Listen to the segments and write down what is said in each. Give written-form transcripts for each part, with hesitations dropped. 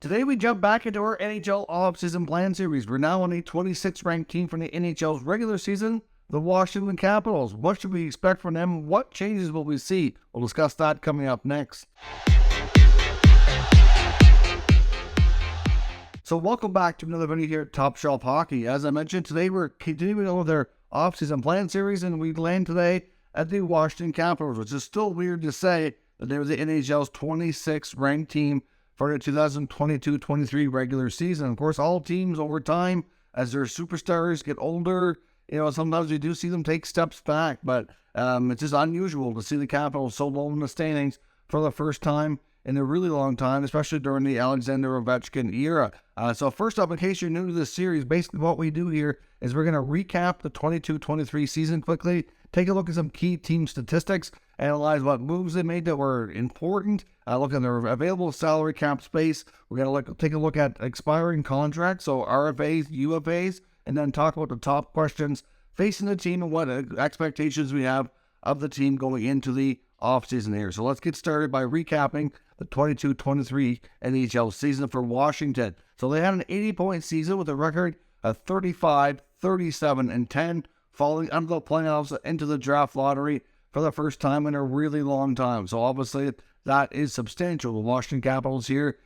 Today we jump back into our NHL off-season plan series. We're now on a 26th ranked team from the NHL's regular season, the Washington Capitals. What should we expect from them? What changes will we see? We'll discuss that coming up next. So welcome back to another video here at Top Shelf Hockey. As I mentioned, today we're continuing on with our off-season plan series, and we land today at the Washington Capitals, which is still weird to say that they were the NHL's 26th ranked team for the 2022-23 regular season. Of course, all teams over time, as their superstars get older, sometimes we do see them take steps back, but it's just unusual to see the Capitals so low in the standings for the first time in a really long time, especially during the Alexander Ovechkin era. So first up, in case you're new to this series, basically what we do here is we're going to recap the 22-23 season quickly, take a look at some key team statistics, analyze what moves they made that were important, look at their available salary cap space. We're going to take a look at expiring contracts, so RFAs, UFAs, and then talk about the top questions facing the team and what expectations we have of the team going into the offseason here. So let's get started by recapping the 22-23 NHL season for Washington. So they had an 80-point season with a record of 35, 37, and 10, falling under the playoffs into the draft lottery for the first time in a really long time. So obviously that is substantial. The Washington Capitals here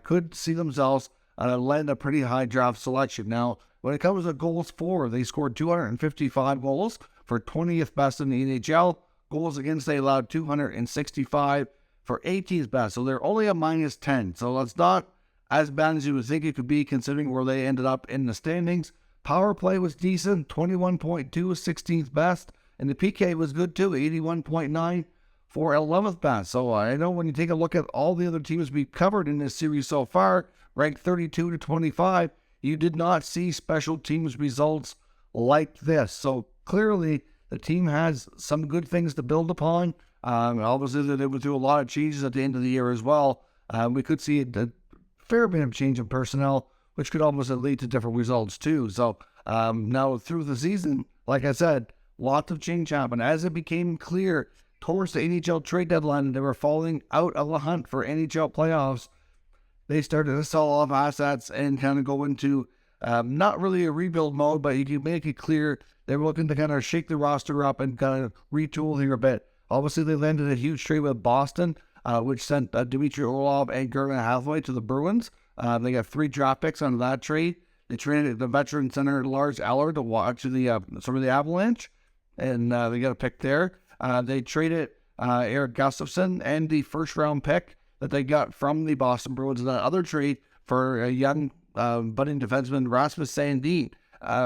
could see themselves land a pretty high draft selection. Now, when it comes to goals for, they scored 255 goals for 20th best in the NHL. Goals against, they allowed 265 for 18th best. So they're only a minus 10. So that's not as bad as you would think it could be considering where they ended up in the standings. Power play was decent, 21.2 16th best. And the PK was good too, 81.9 for 11th best. So I know when you take a look at all the other teams we've covered in this series so far, ranked 32 to 25, you did not see special teams results like this. So clearly the team has some good things to build upon. Obviously they went through a lot of changes at the end of the year as well. We could see a fair bit of change in personnel, which could obviously lead to different results too. So now through the season, like I said, lots of change happened. As it became clear towards the NHL trade deadline they were falling out of the hunt for NHL playoffs, they started to sell off assets and kind of go into not really a rebuild mode, but you can make it clear they were looking to kind of shake the roster up and kind of retool here a bit. Obviously, they landed a huge trade with Boston, which sent Dmitry Orlov and Gervin Hathaway to the Bruins. They got 3 draft picks on that trade. They traded the veteran center Lars Eller to watch the Avalanche, and they got a pick there. They traded Eric Gustafsson and the first-round pick that they got from the Boston Bruins in that other trade for a young budding defenseman, Rasmus Sandin,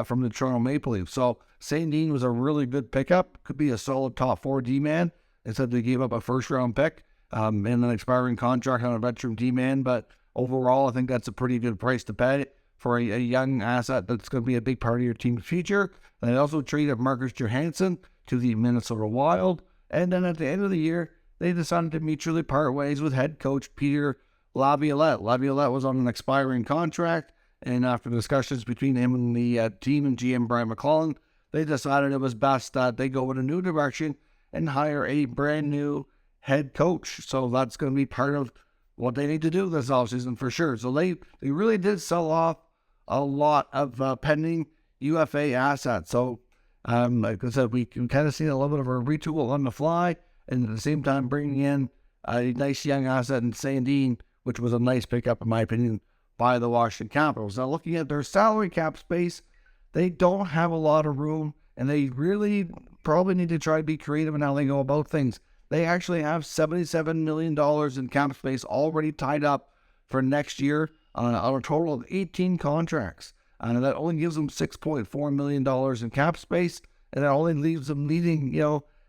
from the Toronto Maple Leafs. So Sandin was a really good pickup. Could be a solid top 4 D-man. Instead, they gave up a first-round pick and an expiring contract on a veteran D-man. But overall, I think that's a pretty good price to pay for a young asset that's going to be a big part of your team's future. And they also traded Marcus Johansson to the Minnesota Wild. And then at the end of the year, they decided to mutually part ways with head coach Peter Laviolette. Laviolette was on an expiring contract, and after discussions between him and the team and GM Brian McClellan, they decided it was best that they go in a new direction and hire a brand new head coach. So that's going to be part of what they need to do this offseason for sure. So they really did sell off a lot of pending UFA assets. So like I said, we can kind of see a little bit of a retool on the fly, and at the same time bringing in a nice young asset in Sandin, which was a nice pickup in my opinion by the Washington Capitals. Now looking at their salary cap space, they don't have a lot of room, and they really probably need to try to be creative in how they go about things. They actually have $77 million in cap space already tied up for next year on a total of 18 contracts. And that only gives them $6.4 million in cap space, and that only leaves them needing,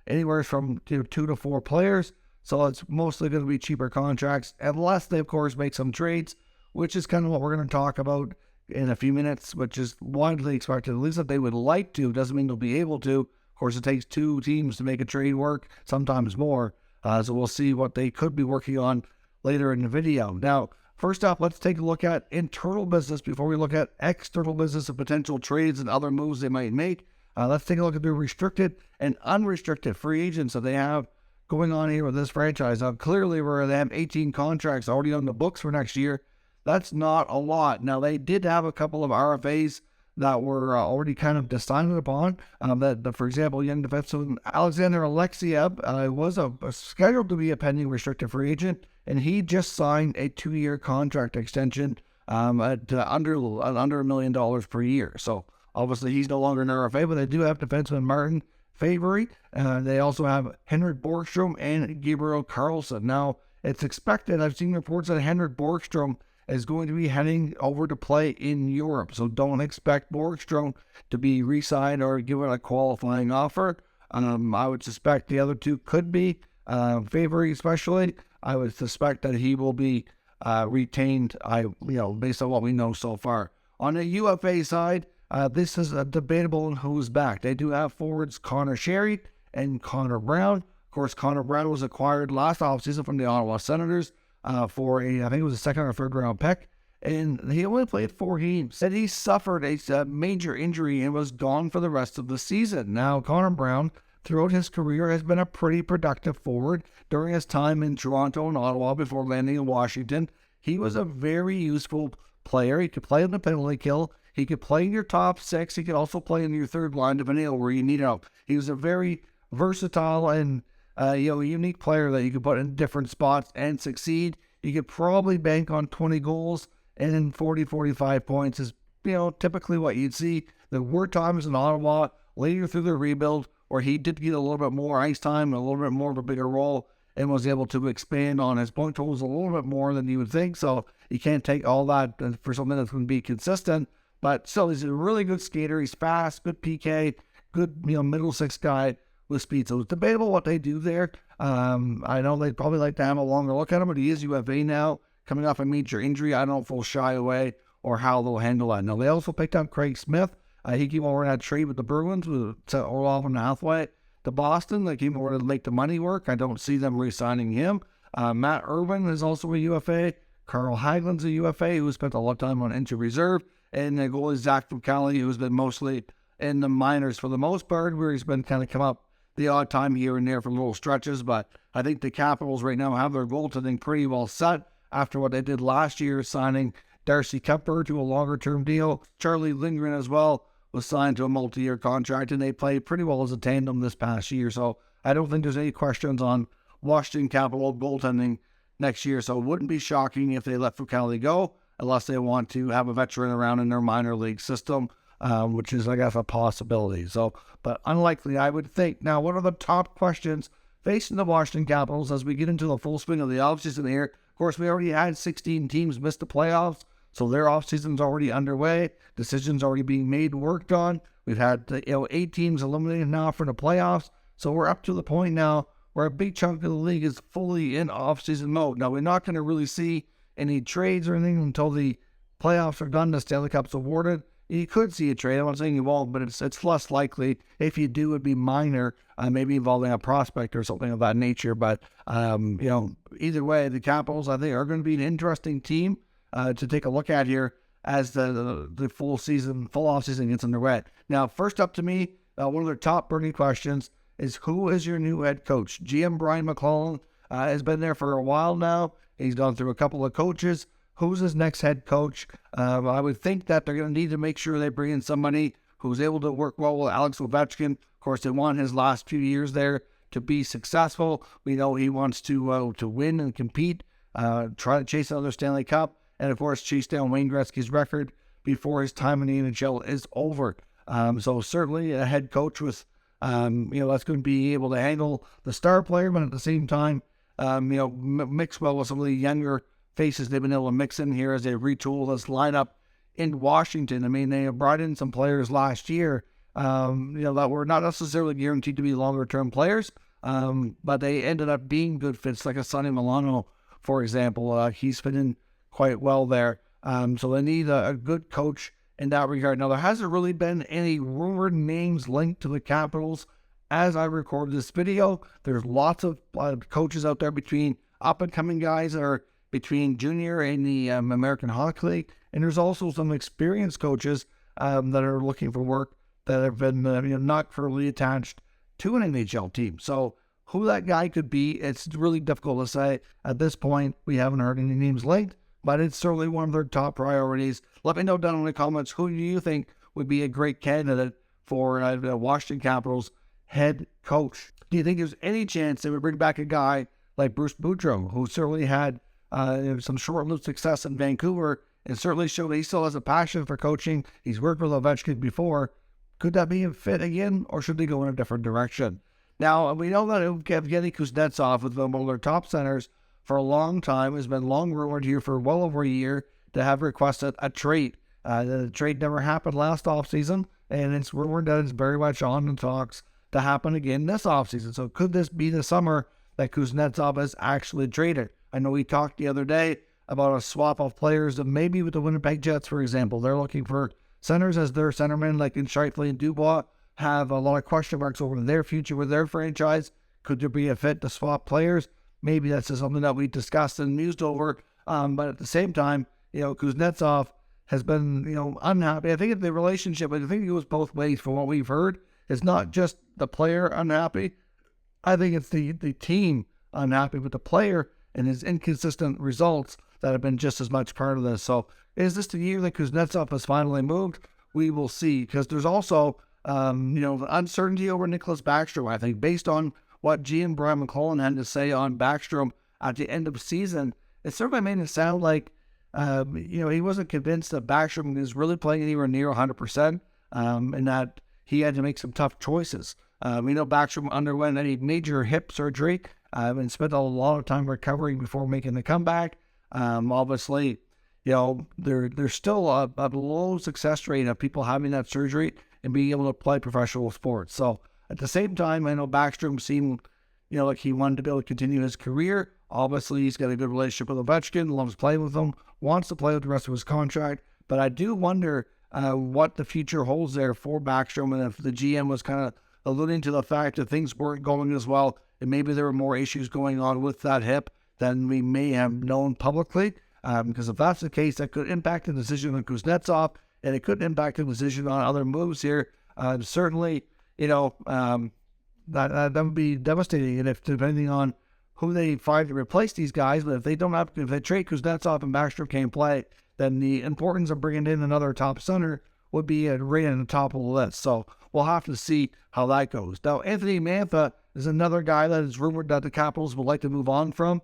anywhere from 2 to 4 players. So it's mostly going to be cheaper contracts, unless they, of course, make some trades, which is kind of what we're going to talk about in a few minutes, which is widely expected, at least that they would like to. Doesn't mean they'll be able to. Of course, it takes 2 teams to make a trade work, sometimes more. So we'll see what they could be working on later in the video. Now, first off, let's take a look at internal business before we look at external business and potential trades and other moves they might make. Let's take a look at the restricted and unrestricted free agents that they have going on here with this franchise. Now, clearly, where they have 18 contracts already on the books for next year, That's not a lot. Now, they did have a couple of RFAs that were already kind of decided upon. For example, young defenseman Alexander Alexiev was scheduled to be a pending restricted free agent, and he just signed a 2-year contract extension at under $1 million per year. So obviously he's no longer an RFA, but they do have defenseman Martin Favre. They also have Henrik Borgstrom and Gabriel Carlson. Now, it's expected, I've seen reports that Henrik Borgstrom is going to be heading over to play in Europe. So don't expect Borgstrom to be re-signed or given a qualifying offer. I would suspect the other two could be, Favre especially. I would suspect that he will be retained, based on what we know so far. On the UFA side, this is debatable on who's back. They do have forwards Connor Sherry and Connor Brown. Of course, Connor Brown was acquired last offseason from the Ottawa Senators for I think it was a second or third round pick, and he only played 4 games. Said he suffered a major injury and was gone for the rest of the season. Now, Connor Brown, throughout his career, has been a pretty productive forward during his time in Toronto and Ottawa before landing in Washington. He was a very useful player. He could play in the penalty kill. He could play in your top 6. He could also play in your third line, depending on where you need help. He was a very versatile and unique player that you could put in different spots and succeed. You could probably bank on 20 goals and 40, 45 points is, typically what you'd see. There were times in Ottawa later through the rebuild where he did get a little bit more ice time and a little bit more of a bigger role and was able to expand on his point totals a little bit more than you would think. So you can't take all that for something that's going to be consistent. But still, he's a really good skater. He's fast, good PK, good middle 6 guy with speed. So it's debatable what they do there. I know they'd probably like to have a longer look at him, but he is UFA now, coming off a major injury. I don't know if they'll shy away or how they'll handle that. Now, they also picked up Craig Smith. He came over and had a trade with the Bruins, to Orlov and Hathaway to Boston. They came over to make the money work. I don't see them re-signing him. Matt Irwin is also a UFA. Carl Hagelin's a UFA who spent a lot of time on injured reserve. And the goalie Zach Fucali, who's been mostly in the minors for the most part, where he's been kind of come up the odd time here and there for little stretches. But I think the Capitals right now have their goaltending pretty well set after what they did last year, signing Darcy Kuemper to a longer-term deal. Charlie Lindgren as well was signed to a multi-year contract, and they played pretty well as a tandem this past year. So I don't think there's any questions on Washington Capital goaltending next year. So it wouldn't be shocking if they let Fucali go, unless they want to have a veteran around in their minor league system, which is, I guess, a possibility. So, but unlikely, I would think. Now, what are the top questions facing the Washington Capitals as we get into the full swing of the offseason here? Of course, we already had 16 teams miss the playoffs, so their offseason's already underway. Decisions already being made, worked on. We've had 8 teams eliminated now for the playoffs, so we're up to the point now where a big chunk of the league is fully in offseason mode. Now, we're not going to really see any trades or anything until the playoffs are done, the Stanley Cup's awarded. You could see a trade. I'm not saying you won't, but it's less likely. If you do, it'd be minor, maybe involving a prospect or something of that nature. But, either way, the Capitals, I think, are going to be an interesting team to take a look at here as the full offseason gets underway. Now, first up to me, one of their top burning questions is, who is your new head coach? GM Brian McClellan has been there for a while now. He's gone through a couple of coaches. Who's his next head coach? I would think that they're going to need to make sure they bring in somebody who's able to work well with Alex Ovechkin. Of course, they want his last few years there to be successful. We know he wants to win and compete, try to chase another Stanley Cup, and of course, chase down Wayne Gretzky's record before his time in the NHL is over. So certainly a head coach with, that's going to be able to handle the star player, but at the same time, mix well with some of the younger faces they've been able to mix in here as they retool this lineup in Washington. I mean, they have brought in some players last year, that were not necessarily guaranteed to be longer-term players, but they ended up being good fits, like a Sonny Milano, for example. He's fit in quite well there. So they need a good coach in that regard. Now, there hasn't really been any rumored names linked to the Capitals as I recorded this video. There's lots of coaches out there between up-and-coming guys or between junior and the American Hockey League, and there's also some experienced coaches that are looking for work that have been not currently attached to an NHL team. So who that guy could be, it's really difficult to say. At this point, we haven't heard any names linked, but it's certainly one of their top priorities. Let me know down in the comments, who do you think would be a great candidate for the Washington Capitals head coach? Do you think there's any chance they would bring back a guy like Bruce Boudreau, who certainly had some short-lived success in Vancouver and certainly showed he still has a passion for coaching? He's worked with Ovechkin before. Could that be a fit again, or should they go in a different direction? Now, we know that Evgeny Kuznetsov, with one of their top centers for a long time, has been long rumored here for well over a year to have requested a trade. The trade never happened last offseason, and it's rumored that it's very much on the talks to happen again this offseason. So could this be the summer that Kuznetsov is actually traded? I know we talked the other day about a swap of players, and maybe with the Winnipeg Jets, for example. They're looking for centers as their centermen, like in Scheifele and Dubois, have a lot of question marks over their future with their franchise. Could there be a fit to swap players? Maybe that's just something that we discussed and mused over. But at the same time, Kuznetsov has been, unhappy. I think the relationship, I think it goes both ways from what we've heard. It's not just the player unhappy. I think it's the team unhappy with the player and his inconsistent results that have been just as much part of this. So is this the year that Kuznetsov has finally moved? We will see, because there's also, uncertainty over Nicholas Backstrom. I think based on what GM Brian McClellan had to say on Backstrom at the end of the season, it certainly made it sound like, he wasn't convinced that Backstrom is really playing anywhere near 100%, and that he had to make some tough choices. We know Backstrom underwent a major hip surgery and spent a lot of time recovering before making the comeback. Obviously, there's still a low success rate of people having that surgery and being able to play professional sports. So at the same time, I know Backstrom seemed, like he wanted to be able to continue his career. Obviously, he's got a good relationship with Ovechkin, loves playing with him, wants to play with the rest of his contract. But I do wonder what the future holds there for Backstrom, and if the GM was kind of alluding to the fact that things weren't going as well, and maybe there were more issues going on with that hip than we may have known publicly. Because if that's the case, that could impact the decision on Kuznetsov, and it could impact the decision on other moves here. Certainly, that would be devastating. And if, depending on who they find to replace these guys, but if they trade Kuznetsov and Backstrom can't play, then the importance of bringing in another top center would be right in the top of the list. So we'll have to see how that goes. Now, Anthony Mantha is another guy that is rumored that the Capitals would like to move on from.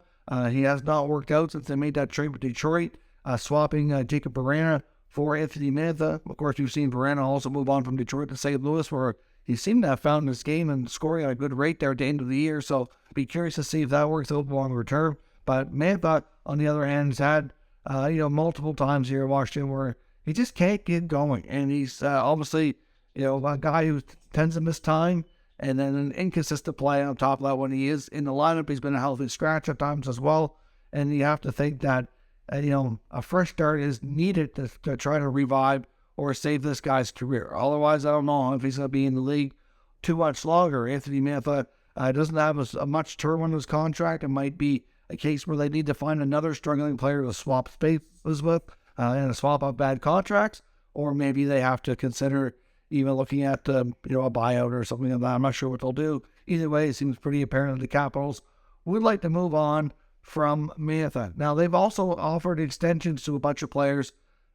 He has not worked out since they made that trade with Detroit, swapping Jacob Burana for Anthony Mantha. Of course, we've seen Burana also move on from Detroit to St. Louis, where he seemed to have found his game and scoring at a good rate there at the end of the year. So be curious to see if that works out longer term. But Mantha, on the other hand, has had multiple times here in Washington where he just can't get going, and he's obviously a guy who tends to miss time, and then an inconsistent play on top of that. When he is in the lineup, he's been a healthy scratch at times as well. And you have to think that, a fresh start is needed to try to revive or save this guy's career. Otherwise, I don't know if he's going to be in the league too much longer. Anthony Mantha doesn't have a much term on his contract. It might be a case where they need to find another struggling player to swap spaces with and to swap out bad contracts. Or maybe they have to consider even looking at a buyout or something like that. I'm not sure what they'll do. Either way, it seems pretty apparent that the Capitals would like to move on from Mantha. Now, they've also offered extensions to a bunch of players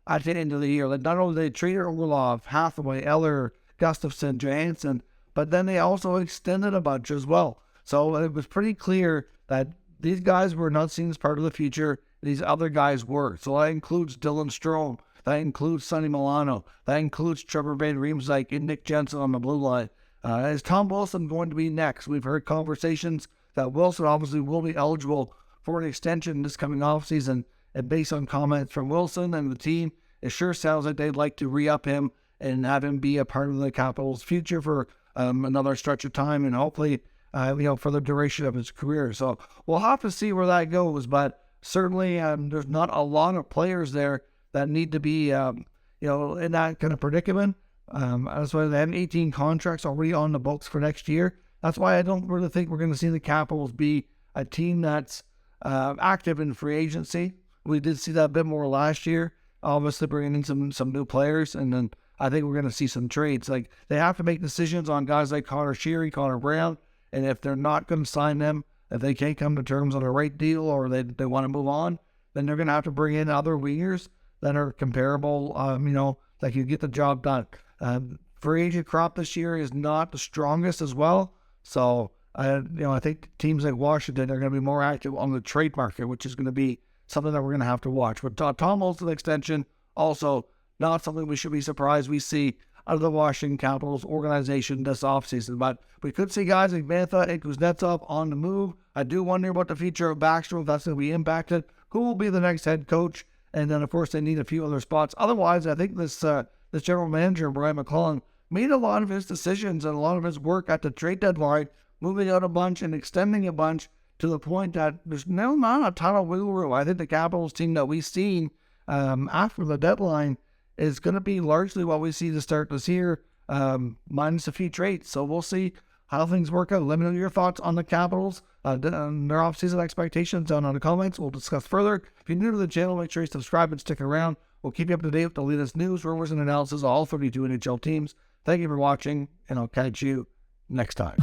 at the end of the year. Not only they traded Orlov, Hathaway, Eller, Gustafsson, Johansson, but then they also extended a bunch as well. So it was pretty clear that these guys were not seen as part of the future. These other guys were. So that includes Dylan Strome. That includes Sonny Milano. That includes Trevor Van Riemsdyk and Nick Jensen on the blue line. Is Tom Wilson going to be next? We've heard conversations that Wilson obviously will be eligible for an extension this coming offseason. And based on comments from Wilson and the team, it sure sounds like they'd like to re-up him and have him be a part of the Capitals' future for another stretch of time, and hopefully, for the duration of his career. So we'll have to see where that goes. But certainly, there's not a lot of players there that need to be, in that kind of predicament. That's why they have 18 contracts already on the books for next year. That's why I don't really think we're going to see the Capitals be a team that's active in free agency. We did see that a bit more last year, obviously bringing in some new players, and then I think we're going to see some trades. Like, they have to make decisions on guys like Connor Sheary, Connor Brown, and if they're not going to sign them, if they can't come to terms on a right deal or they want to move on, then they're going to have to bring in other wingers that are comparable, that can get the job done. Free agent crop this year is not the strongest as well. So, I think teams like Washington are going to be more active on the trade market, which is going to be something that we're going to have to watch. But Tom Wilson extension, also not something we should be surprised we see out of the Washington Capitals organization this offseason. But we could see guys like Mantha and Kuznetsov on the move. I do wonder about the future of Backstrom, if that's going to be impacted. Who will be the next head coach? And then, of course, they need a few other spots. Otherwise, I think this general manager, Brian McClellan, made a lot of his decisions and a lot of his work at the trade deadline, moving out a bunch and extending a bunch to the point that there's now not a ton of wiggle room. I think the Capitals team that we've seen after the deadline is going to be largely what we see to start this year, minus a few trades. So we'll see how things work out. Let me know your thoughts on the Capitals, their offseason expectations down in the comments. We'll discuss further. If you're new to the channel, make sure you subscribe and stick around. We'll keep you up to date with the latest news, rumors, and analysis of all 32 NHL teams. Thank you for watching, and I'll catch you next time.